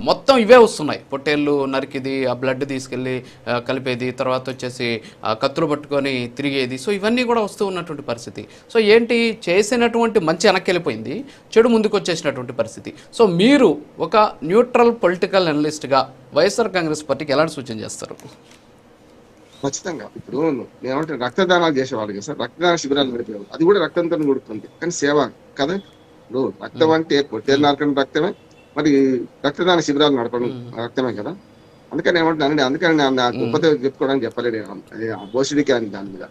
మొత్తం ఇవే వస్తున్నాయి. పొట్టేళ్ళు నరికిది, ఆ బ్లడ్ తీసుకెళ్ళి కలిపేది, తర్వాత వచ్చేసి కత్తులు పట్టుకొని తిరిగేది. సో ఇవన్నీ కూడా వస్తూ ఉన్నటువంటి పరిస్థితి. సో ఏంటి, చేసినటువంటి మంచి వెనక్కి వెళ్ళిపోయింది, చెడు ముందుకు వచ్చేసినటువంటి పరిస్థితి. సో మీరు ఒక న్యూట్రల్ పొలిటికల్ అనలిస్ట్గా వైఎస్ఆర్ కాంగ్రెస్ పార్టీకి ఎలాంటి సూచన చేస్తారు? ఖచ్చితంగా ఇప్పుడు నేనేమంటే రక్తదానాలు చేసేవాళ్ళు కదా సార్, రక్తదాన శిబిరాలు నడిపేవాళ్ళు, అది కూడా రక్తంతో కూడుతుంది, కానీ సేవ కదా. ఇప్పుడు రక్తం అంటే పొట్టేలు నరకడం రక్తమే, మరి రక్తదాన శిబిరాలు నడపడం రక్తమే కదా. అందుకని ఏమంటున్నానండి, అందుకని నా గొప్పతో చెప్పుకోవడానికి చెప్పలేడు భోషుడికి అని దాని మీద.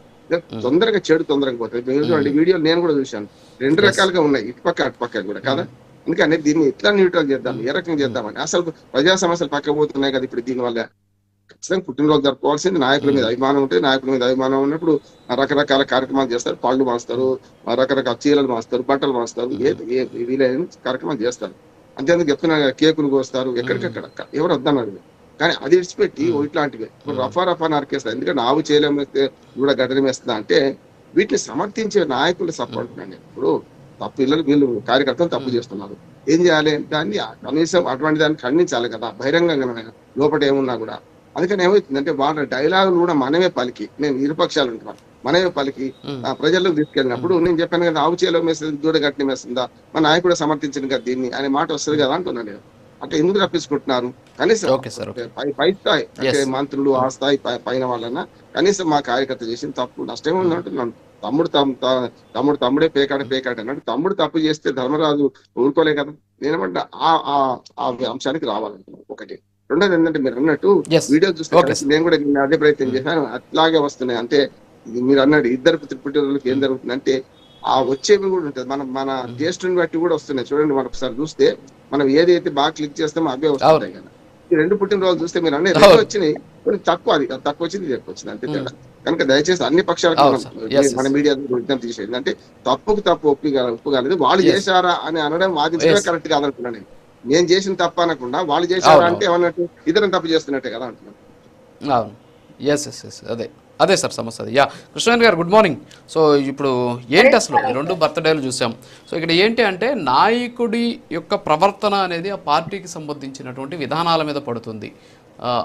తొందరగా చెడు తొందరగా పోతుంది. మీరు వీడియోలు నేను కూడా చూశాను, రెండు రకాలుగా ఉన్నాయి, ఇటుపక్క అటుపక్క కూడా కదా. అందుకని దీన్ని ఎట్లా న్యూట్రల్ చేద్దాం, ఏ రకంగా చేద్దామని. అసలు ప్రజా సమస్యలు పక్క పోతున్నాయి కదా ఇప్పుడు. దీనివల్ల ఖచ్చితంగా పుట్టినరోజు జరుపుకోవాల్సింది, నాయకుల మీద అభిమానం ఉంటే, నాయకుల మీద అభిమానం ఉన్నప్పుడు రకరకాల కార్యక్రమాలు చేస్తారు, పళ్ళు మాస్తారు, రకరకాల చీరలు మాస్తారు, బట్టలు మాస్తారు, వీలైన కార్యక్రమాలు చేస్తారు. అంతేందుకు చెప్తున్నా, కేకులు కోస్తారు, ఎక్కడికక్కడ ఎవరు వద్దన్నారు. కానీ అది విడిచిపెట్టి ఇట్లాంటివి ఇప్పుడు రఫా నరికేస్తారు. ఎందుకంటే ఆవు చేయలేం వేస్తే కూడా గడ్డలు వేస్తుందా అంటే, వీటిని సమర్థించే నాయకులు సపోర్ట్ అండి. ఇప్పుడు తప్పు పిల్లలు వీళ్ళు కార్యకర్తలు తప్పు చేస్తున్నారు, ఏం చేయాలి, దాన్ని కనీసం అటువంటి దాన్ని ఖండించాలి కదా బహిరంగంగా, లోపల ఏమున్నా కూడా. అందుకని ఏమవుతుందంటే వాళ్ళ డైలాగులు కూడా మనమే పలికి, నేను ఇరుపక్షాలు ఉంటున్నాను, మనమే పలికి ప్రజల్లోకి తీసుకెళ్ళినప్పుడు నేను చెప్పాను కదా, ఆవు చేలో మేస్తుంది దూడ గట్టిని మేస్తుందా, మా నాయకుడు సమర్థించింది కదా దీన్ని అనే మాట వస్తుంది కదా అంటున్నాను నేను. అంటే ఎందుకు తప్పించుకుంటున్నారు? కనీసం పై స్థాయి అంటే మంత్రులు ఆ స్థాయి పైన వాళ్ళన్నా కనీసం మా కార్యకర్త చేసిన తప్పు నష్టం ఉంది అంటున్నాను. తమ్ముడే పేకాట అన్నట్టు, తమ్ముడు తప్పు చేస్తే ధర్మరాజు ఊరుకోలే కదా. నేనేమంటే ఆ అంశానికి రావాలంటున్నాను ఒకటి. రెండోది ఏంటంటే, మీరు అన్నట్టు వీడియో చూస్తే నేను కూడా అదే ప్రయత్నం చేశాను, అట్లాగే వస్తున్నాయి. అంటే మీరు అన్నట్టు ఇద్దరు పుట్టినరోజులకు ఏం జరుగుతుంది అంటే, ఆ వచ్చేవి కూడా ఉంటుంది, మన టేస్ట్ని బట్టి కూడా వస్తున్నాయి. చూడండి, మనం ఒకసారి చూస్తే మనం ఏదైతే బాగా క్లిక్ చేస్తామో అవే వస్తుంటాయి కదా. ఈ రెండు పుట్టినరోజు చూస్తే మీరు అన్నీ రెండు వచ్చినాయి, కొంచెం తక్కువ, అది తక్కువ వచ్చింది, ఇది ఎక్కువ వచ్చింది, అంతే తేడా. కనుక దయచేసి అన్ని పక్షాలకు మన మీడియా విజ్ఞప్తి చేసేది అంటే, తప్పుకు తప్పు ఒప్పుగాలేదు, వాళ్ళు చేశారా అని అనడం వాదించడమే కరెక్ట్ కాదనుకున్నాను. నేను చేసిన తప్పు అనకుండా వాళ్ళు చేశారా అంటే ఏమన్నట్టు, ఇతరం తప్పు చేస్తున్నట్టే కదా అంటున్నాను. అవును, అదే సార్ సమస్య అది. కృష్ణవేణి గారు గుడ్ మార్నింగ్. సో ఇప్పుడు ఏంటి అసలు ఈ రెండు బర్త్డేలు చూసాం. సో ఇక్కడ ఏంటి అంటే, నాయకుడి యొక్క ప్రవర్తన అనేది ఆ పార్టీకి సంబంధించినటువంటి విధానాల మీద పడుతుంది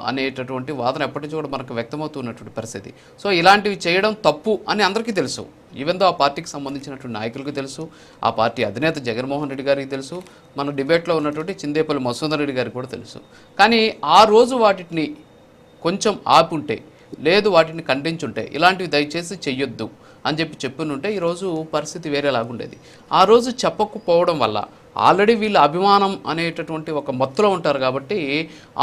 అనేటటువంటి వాదన ఎప్పటి నుంచి కూడా మనకు వ్యక్తమవుతున్నటువంటి పరిస్థితి. సో ఇలాంటివి చేయడం తప్పు అని అందరికీ తెలుసు, ఈవెన్ దో ఆ పార్టీకి సంబంధించినటువంటి నాయకులకు తెలుసు, ఆ పార్టీ అధినేత జగన్మోహన్ రెడ్డి గారికి తెలుసు, మన డిబేట్లో ఉన్నటువంటి చిందేపల్లి మసూదన్ రెడ్డి గారికి కూడా తెలుసు. కానీ ఆ రోజు వాటిని కొంచెం ఆపుంటే, లేదు వాటిని ఖండించుంటే, ఇలాంటివి దయచేసి చెయ్యొద్దు అని చెప్పునుంటే ఈరోజు పరిస్థితి వేరేలాగుండేది. ఆ రోజు చెప్పకపోవడం వల్ల ఆల్రెడీ వీళ్ళు అభిమానం అనేటటువంటి ఒక మత్తులో ఉంటారు కాబట్టి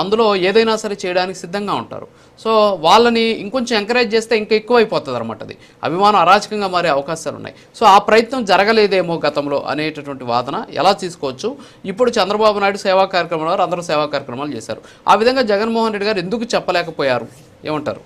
అందులో ఏదైనా సరే చేయడానికి సిద్ధంగా ఉంటారు. సో వాళ్ళని ఇంకొంచెం ఎంకరేజ్ చేస్తే ఇంకా ఎక్కువ అయిపోతుంది అనమాట. అది అభిమానం అరాచకంగా మారే అవకాశాలు ఉన్నాయి. సో ఆ ప్రయత్నం జరగలేదేమో గతంలో అనేటటువంటి వాదన ఎలా తీసుకోవచ్చు. ఇప్పుడు చంద్రబాబు నాయుడు సేవా కార్యక్రమాలు, అందరూ సేవా కార్యక్రమాలు చేశారు. ఆ విధంగా జగన్మోహన్ రెడ్డి గారు ఎందుకు చెప్పలేకపోయారు, ఏమంటారు?